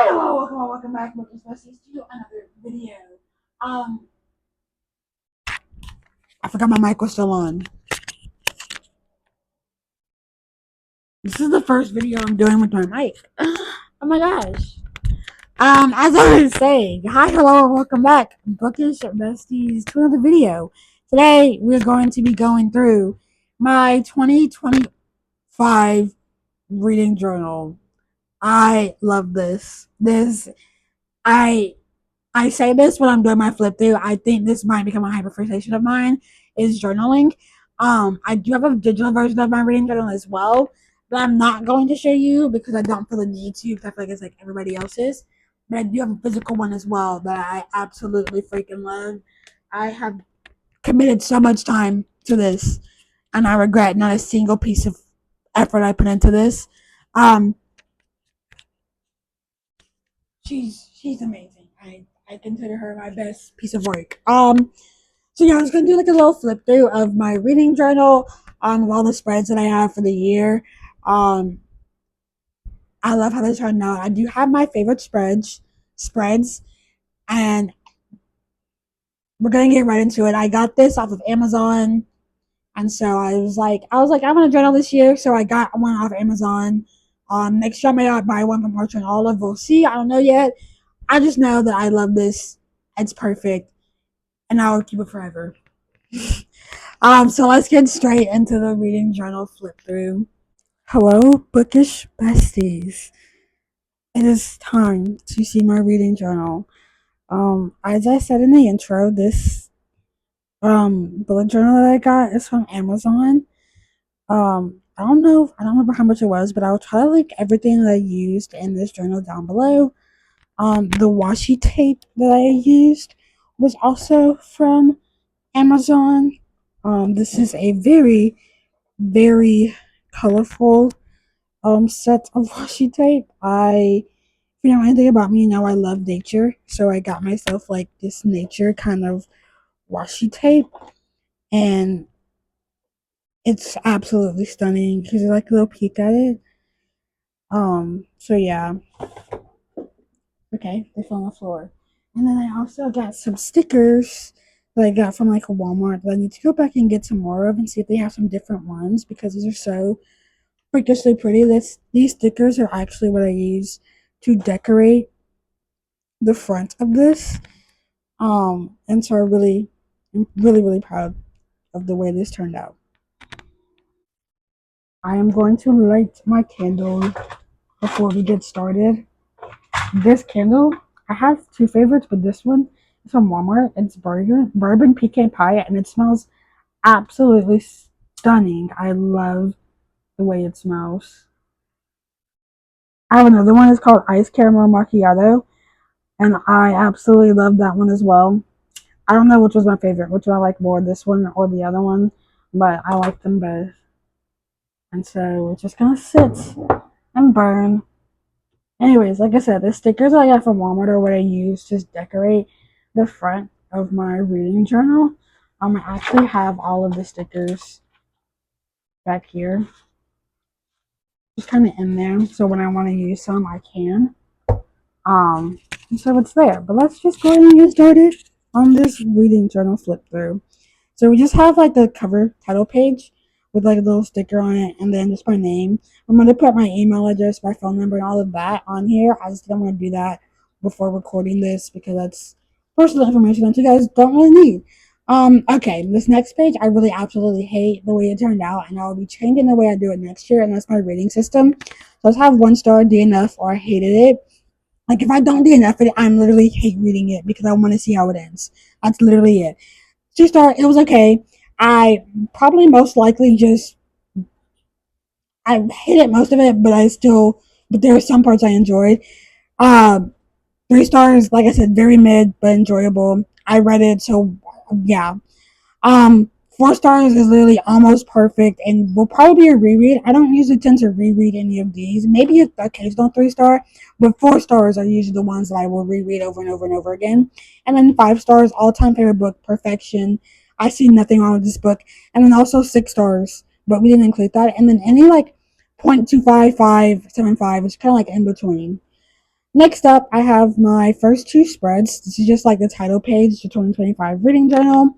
Hello, welcome back, Lucas Besties, to another video. Um, I forgot my mic was still on. This is the first video I'm doing with my mic. Oh my gosh. As I was saying, hi, hello, and welcome back, Bookish Besties, to another video. Today, we're going to be going through my 2025 reading journal. I love this. I I say this when I'm doing my flip through. I think this might become a hyperfixation of mine is journaling. I do have a digital version of my reading journal as well, but I'm not going to show you because I don't feel the need to because I feel like it's like everybody else's. But I do have a physical one as well that I absolutely freaking love. I have committed so much time to this, and I regret not a single piece of effort I put into this. Um, she's amazing. I consider her my best piece of work. So yeah, I was gonna do like a little flip through of my reading journal of all the spreads that I have for the year. Um, I love how they turned out. I do have my favorite spreads, and we're gonna get right into it. I got this off of Amazon, and so I'm gonna journal this year, so I got one off Amazon. Next year I may buy one from Orchard and Olive. We'll see. I don't know yet. I just know that I love this. It's perfect, and I will keep it forever. So let's get straight into the reading journal flip through. Hello, bookish besties. It is time to see my reading journal. As I said in the intro, this bullet journal that I got is from Amazon. I don't remember how much it was, but I'll try to link everything that I used in this journal down below. The washi tape that I used was also from Amazon. This is a very, very colorful set of washi tape. If you know anything about me, you know I love nature, so I got myself like this nature kind of washi tape, and it's absolutely stunning. Here's like a little peek at it. So yeah, okay, they fell on the floor, and then I also got some stickers that I got from like a Walmart that I need to go back and get some more of and see if they have some different ones because these are so freakishly pretty. These stickers are actually what I use to decorate the front of this. And so I'm really proud of the way this turned out. I am going to light my candle before we get started. This candle, I have two favorites, but this one is from Walmart. It's bourbon pecan pie, and it smells absolutely stunning. I love the way it smells. I have another one. It's called Ice Caramel Macchiato, and I absolutely love that one as well. I don't know which was my favorite, which one I like more, this one or the other one, but I like them both. And so we're just gonna sit and burn. Anyways, like I said, the stickers I got from Walmart are what I use to decorate the front of my reading journal. I actually have all of the stickers back here, just kind of in there, so when I want to use some, I can. And so it's there. But let's just go ahead and get started on this reading journal flip through. So we just have like the cover title page with like a little sticker on it and then just my name. I'm going to put my email address, my phone number, and all of that on here. I just don't want to do that before recording this because that's personal information that you guys don't really need. Okay, this next page, I really absolutely hate the way it turned out, and I'll be changing the way I do it next year, and that's my rating system. So let's have 1 star, DNF, or I hated it. Like if I don't DNF it, I'm literally hate reading it because I want to see how it ends. That's literally it. 2 star, it was okay. I probably most likely just I hated most of it, but there were some parts I enjoyed. Uh, 3 stars, like I said, very mid but enjoyable. I read it, so yeah. 4 stars is literally almost perfect and will probably be a reread. I don't usually tend to reread any of these. Maybe an occasional 3 star, but 4 stars are usually the ones that I will reread over and over and over again. And then 5 stars, all time favorite book, perfection. I see nothing wrong with this book. And then also 6 stars, but we didn't include that. And then any like 0.25575 is kind of like in between. Next up, I have my first two spreads. This is just like the title page, the 2025 reading journal.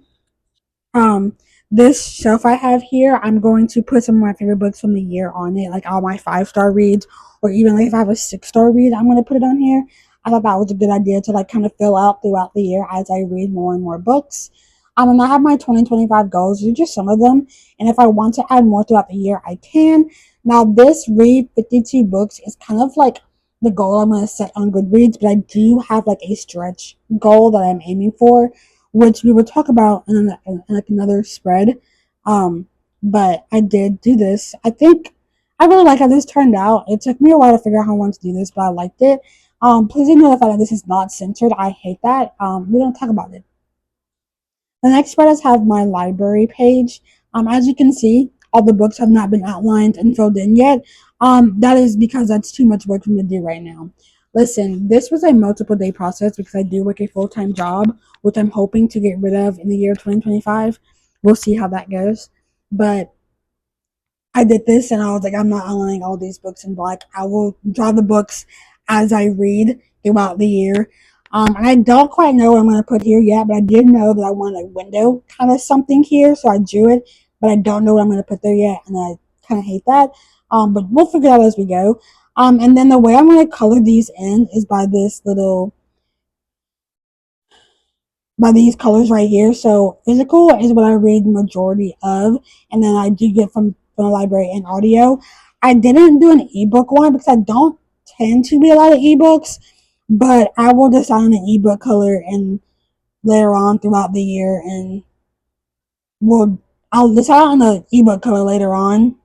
Um, this shelf I have here, I'm going to put some of my favorite books from the year on it, like all my 5-star reads, or even like if I have a 6-star read, I'm going to put it on here. I thought that was a good idea to like kind of fill out throughout the year as I read more and more books. And I have my 2025 goals. These are just some of them. And if I want to add more throughout the year, I can. Now, this read 52 books is kind of like the goal I'm going to set on Goodreads, but I do have like a stretch goal that I'm aiming for, which we will talk about in like another spread. Um, but I did do this. I think I really like how this turned out. It took me a while to figure out how I wanted to do this, but I liked it. Please ignore the fact that this is not censored. I hate that. We don't talk about it. The next spread is have my library page. As you can see, all the books have not been outlined and filled in yet. That is because that's too much work for me to do right now. Listen, this was a multiple day process because I do work a full time job, which I'm hoping to get rid of in the year 2025. We'll see how that goes. But I did this and I was like, I'm not outlining all these books in black. I will draw the books as I read throughout the year. And I don't quite know what I'm going to put here yet, but I did know that I want a window kind of something here, so I drew it, but I don't know what I'm going to put there yet, and I kind of hate that. But we'll figure it out as we go. And then the way I'm going to color these in is by this little by these colors right here. So physical is what I read the majority of, and then I do get from the library and audio. I didn't do an ebook one because I don't tend to read a lot of ebooks, but I will decide on an ebook color and later on throughout the year, and we'll I'll decide on the ebook color later on,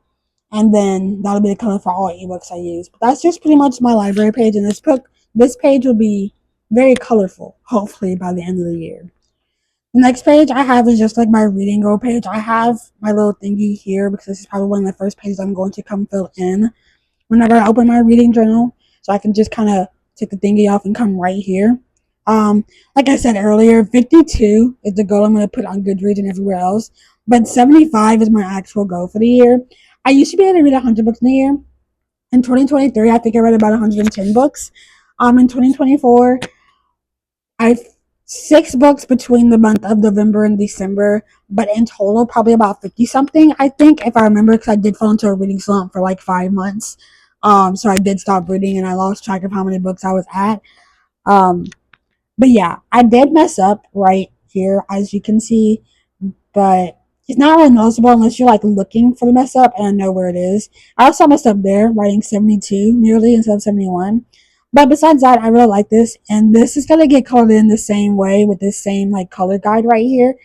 and then that'll be the color for all ebooks I use. But that's just pretty much my library page, and this page will be very colorful, hopefully by the end of the year. The next page I have is just like my reading goal page. I have my little thingy here because this is probably one of the first pages I'm going to come fill in whenever I open my reading journal. So I can just kind of take the thingy off and come right here. Like I said earlier, 52 is the goal I'm going to put on Goodreads and everywhere else. But 75 is my actual goal for the year. I used to be able to read 100 books in a year. In 2023, I think I read about 110 books. In 2024, I 6 books between the month of November and December, but in total, probably about 50 something, I think, if I remember, because I did fall into a reading slump for like 5 months. So I did stop reading and I lost track of how many books I was at. Um, but yeah, I did mess up right here, as you can see, but it's not really noticeable unless you're like looking for the mess up and I know where it is. I also messed up there, writing 72 nearly instead of 71. But besides that, I really like this, and this is gonna get colored in the same way with this same like color guide right here.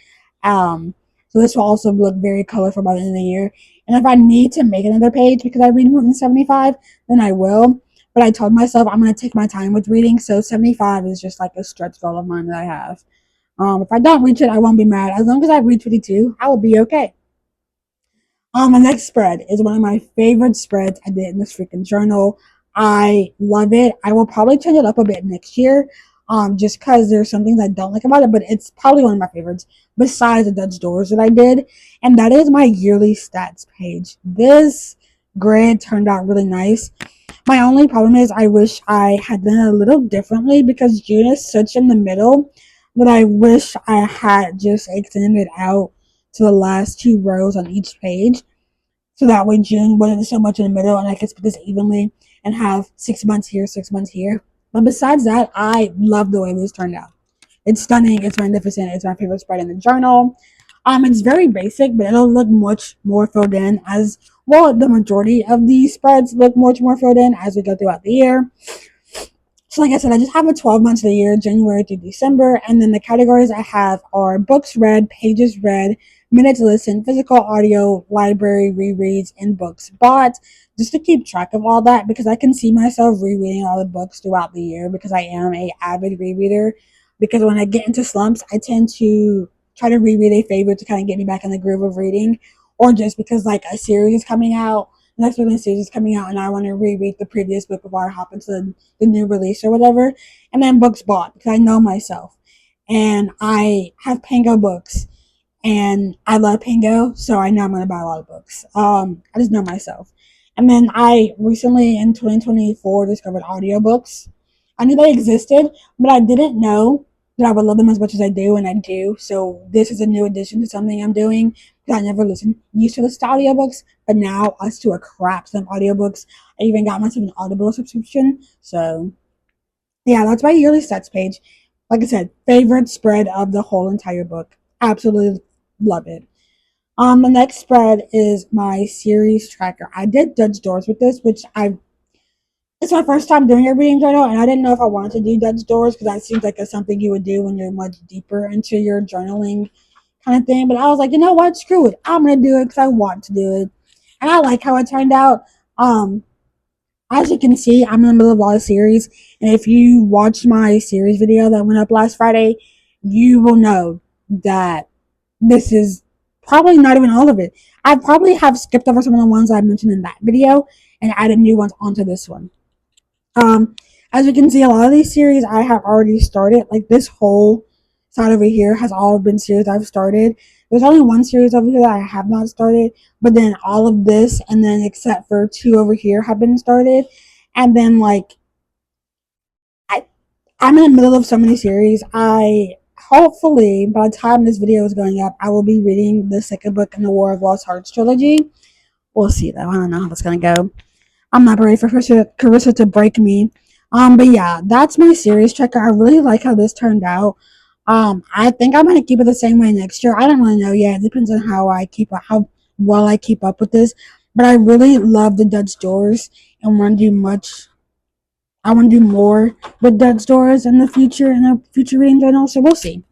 Um, so this will also look very colorful by the end of the year. And if I need to make another page because I read more than 75, then I will. But I told myself I'm gonna take my time with reading, so 75 is just like a stretch goal of mine that I have. If I don't reach it, I won't be mad. As long as I reach 52, I will be okay. My next spread is one of my favorite spreads I did in this freaking journal. I love it. I will probably change it up a bit next year. Just because there's some things I don't like about it, but it's probably one of my favorites besides the Dutch doors that I did, and that is my yearly stats page. This grid turned out really nice. My only problem is I wish I had done it a little differently because June is such in the middle that I wish I had just extended it out to the last 2 rows on each page. So that way June wasn't so much in the middle and I could split this evenly and have 6 months here, 6 months here. But besides that, I love the way this turned out. It's stunning, it's magnificent, it's my favorite spread in the journal. It's very basic, but it'll look much more filled in as well. The majority of these spreads look much more filled in as we go throughout the year. So, like I said, I just have a 12 months of the year, January through December, and then the categories I have are books read, pages read, minutes listened, physical audio, library rereads, and books bought. Just to keep track of all that because I can see myself rereading all the books throughout the year because I am a avid rereader. Because when I get into slumps, I tend to try to reread a favorite to kind of get me back in the groove of reading, or just because like a series is coming out, the next book in the series is coming out, and I want to reread the previous book before I hop into the new release or whatever. And then books bought because I know myself, and I have Pango books, and I love Pango, so I know I'm gonna buy a lot of books. I just know myself. And then I recently in 2024 discovered audiobooks. I knew they existed, but I didn't know that I would love them as much as I do, and I do. So this is a new addition to something I'm doing because I never used to listen to audiobooks, but now I listen to a crap ton of audiobooks. I even got myself an Audible subscription. So yeah, that's my yearly stats page. Like I said, favorite spread of the whole entire book. Absolutely love it. The next spread is my series tracker. I did Dutch Doors with this, which I it's my first time doing a reading journal, and I didn't know if I wanted to do Dutch Doors because that seems like it's something you would do when you're much deeper into your journaling kind of thing. But I was like, you know what? Screw it. I'm gonna do it because I want to do it, and I like how it turned out. Um, as you can see, I'm in the middle of a lot of series, and if you watched my series video that went up last Friday, you will know that this is probably not even all of it. I probably have skipped over some of the ones I mentioned in that video and added new ones onto this one. Um, as you can see, a lot of these series I have already started. Like this whole side over here has all been series I've started. There's only one series over here that I have not started, but then all of this, and then except for two over here, have been started. And then like I, I'm in the middle of so many series. I hopefully by the time this video is going up, I will be reading the second book in the War of Lost Hearts trilogy. We'll see though. I don't know how that's gonna go. I'm not ready for Carissa to break me. But yeah, that's my series checker. I really like how this turned out. I think I'm gonna keep it the same way next year. I don't really know yet. It depends on how well I keep up with this. But I really love the Dutch doors and want to do much. I want to do more with Dutch doors in the future reading journal. So we'll see.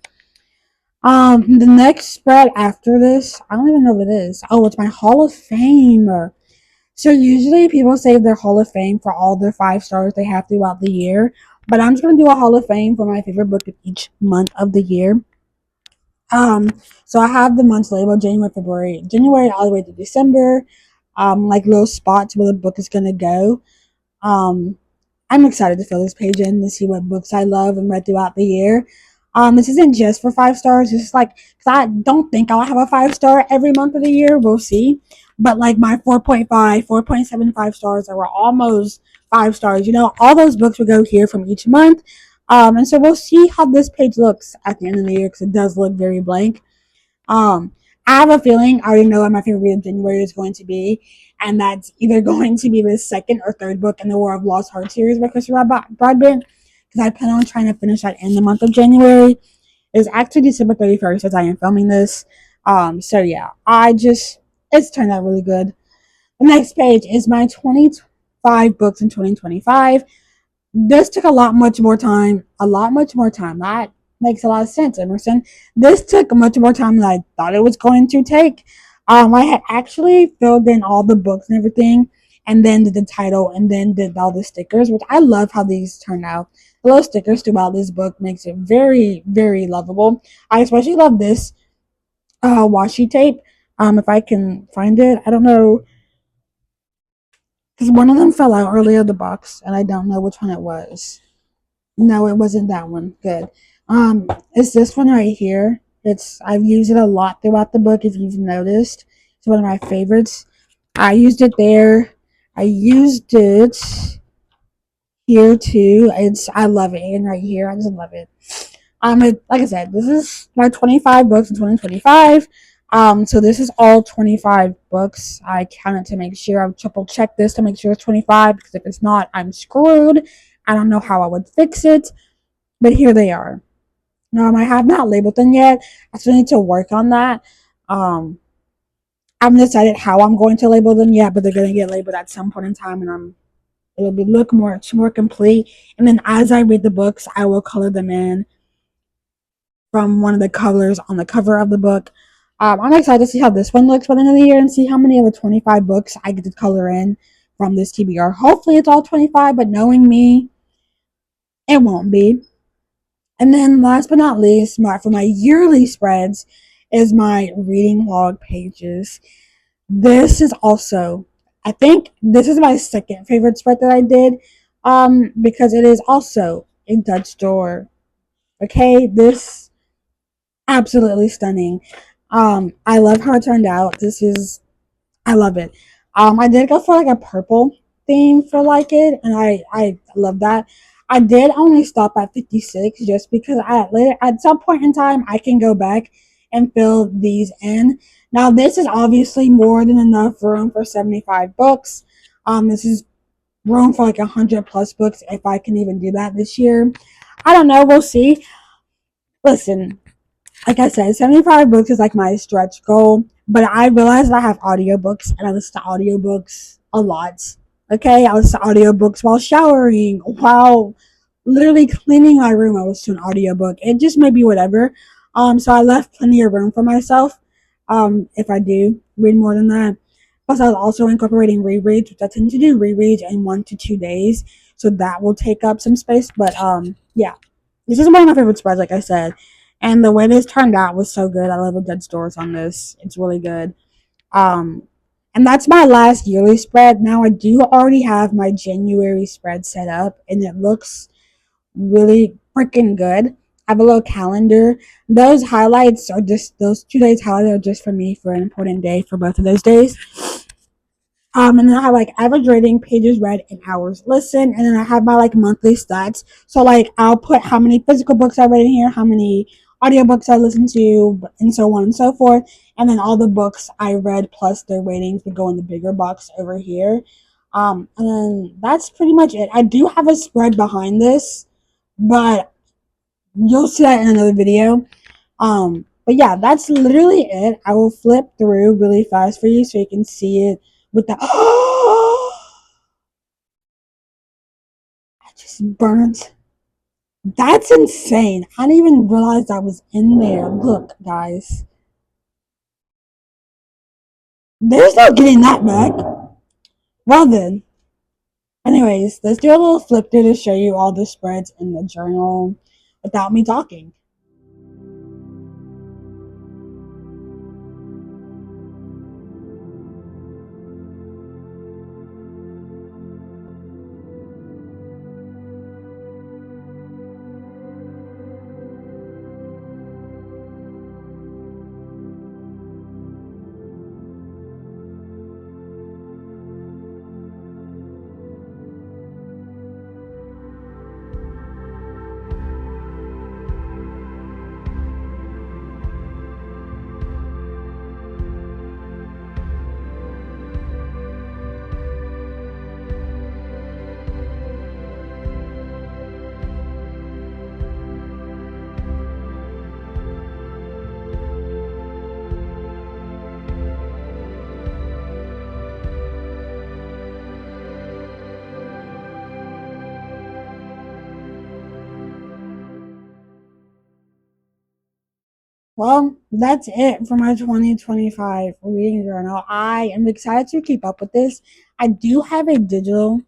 The next spread after this, I don't even know what it is. Oh, it's my Hall of Fame. So usually people save their Hall of Fame for all their 5 stars they have throughout the year. But I'm just gonna do a Hall of Fame for my favorite book of each month of the year. Um, so I have the months labeled January all the way to December. Like little spots where the book is gonna go. Um, I'm excited to fill this page in to see what books I love and read throughout the year. This isn't just for 5 stars. It's like because I don't think I'll have a 5 star every month of the year. We'll see. But like my 4.5, 4.75 stars that were almost 5 stars. All those books will go here from each month. And so we'll see how this page looks at the end of the year because it does look very blank. Um, I have a feeling I already know what my favorite read of January is going to be, and that's either going to be the second or third book in the War of Lost Heart series by Christopher Broadbent, because I plan on trying to finish that in the month of January. It's actually December 31st as I am filming this. So yeah, it's turned out really good. The next page is my 25 books in 2025. This took a lot much more time. That makes a lot of sense, Emerson. This took much more time than I thought it was going to take. I had actually filled in all the books and everything, and then did the title, and then did all the stickers, which I love how these turn out. The little stickers throughout this book makes it very, very lovable. I especially love this washi tape. If I can find it, I don't know because one of them fell out earlier in the box, and I don't know which one it was. No, it wasn't that one. Good. It's this one right here. I've used it a lot throughout the book. If you've noticed, it's one of my favorites. I used it there. I used it here too. I love it, and right here, I just love it. Like I said, this is my 25 books in 2025. So this is all 25 books. I counted to make sure. I've triple checked this to make sure it's 25 because if it's not, I'm screwed. I don't know how I would fix it, but here they are. I have not labeled them yet. I still need to work on that. I haven't decided how I'm going to label them yet, but they're going to get labeled at some point in time, and it'll be look much more complete. And then as I read the books, I will color them in from one of the colors on the cover of the book. I'm excited to see how this one looks by the end of the year and see how many of the 25 books I get to color in from this TBR. Hopefully it's all 25, but knowing me, it won't be. And then last but not least, for my yearly spreads is my reading log pages. This is also, I think this is my second favorite spread that I did, because it is also a Dutch door. Okay, this absolutely stunning. I love how it turned out. I love it. I did go for like a purple theme for like it, and I love that. I did only stop at 56 just because at some point in time I can go back and fill these in. Now this is obviously more than enough room for 75 books. This is room for like 100 plus books if I can even do that this year. I don't know, we'll see. Listen, like I said, 75 books is like my stretch goal, but I realized I have audiobooks and I listen to audiobooks a lot. Okay, I listen to audiobooks while showering, while literally cleaning my room. I listen to an audiobook. It just may be whatever. So I left plenty of room for myself. If I do read more than that. Plus, I was also incorporating rereads, which I tend to do rereads in 1 to 2 days. So that will take up some space. But yeah, this is one of my favorite spreads, like I said. And the way this turned out was so good. I love the dead stores on this. It's really good. Um, and that's my last yearly spread. Now I do already have my January spread set up, and it looks really freaking good. I have a little calendar. Those highlights are just those 2 days highlights are just for me for an important day for both of those days. And then I have like average rating, pages read, and hours listened. And then I have my like monthly stats. So like I'll put how many physical books I read in here, how many audiobooks I listened to, and so on and so forth. And then all the books I read plus their ratings would go in the bigger box over here. And then that's pretty much it. I do have a spread behind this, but you'll see that in another video. But yeah, that's literally it. I will flip through really fast for you so you can see it with the I just burnt. That's insane. I didn't even realize that was in there. Look, guys. There's no getting that back. Well then. Anyways, let's do a little flip through to show you all the spreads in the journal without me talking. Well, that's it for my 2025 reading journal. I am excited to keep up with this. I do have a digital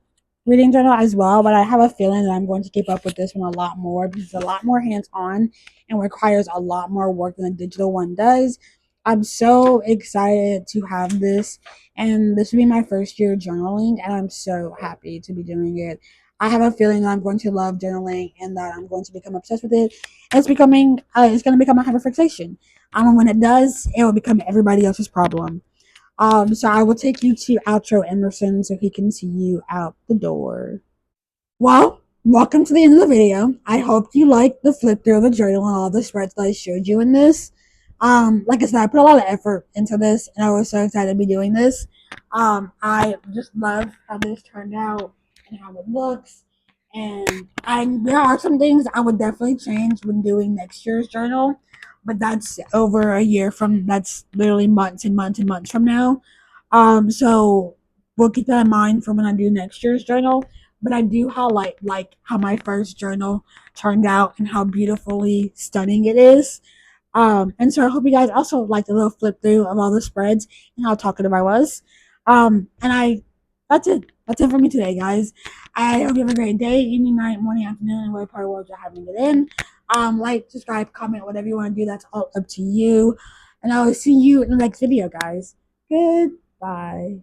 reading journal as well, but I have a feeling that I'm going to keep up with this one a lot more because it's a lot more hands on and requires a lot more work than the digital one does. I'm so excited to have this, and this will be my first year journaling, and I'm so happy to be doing it. I have a feeling that I'm going to love journaling and that I'm going to become obsessed with it. It's going to become a hyperfixation. And when it does, it will become everybody else's problem. So I will take you to outro Emerson so he can see you out the door. Well, welcome to the end of the video. I hope you liked the flip through of the journal and all the spreads that I showed you in this. Like I said, I put a lot of effort into this, and I was so excited to be doing this. I just love how this turned out and how it looks. And there are some things I would definitely change when doing next year's journal, but that's over a year from. That's literally months and months and months from now. So we'll keep that in mind for when I do next year's journal. But I do highlight like how my first journal turned out and how beautifully stunning it is. And so I hope you guys also liked a little flip through of all the spreads and how talkative I was. And that's it. That's it for me today, guys. I hope you have a great day, evening, night, morning, afternoon, and whatever part of the world you're having it in. Like, subscribe, comment, whatever you want to do. That's all up to you. And I will see you in the next video, guys. Goodbye.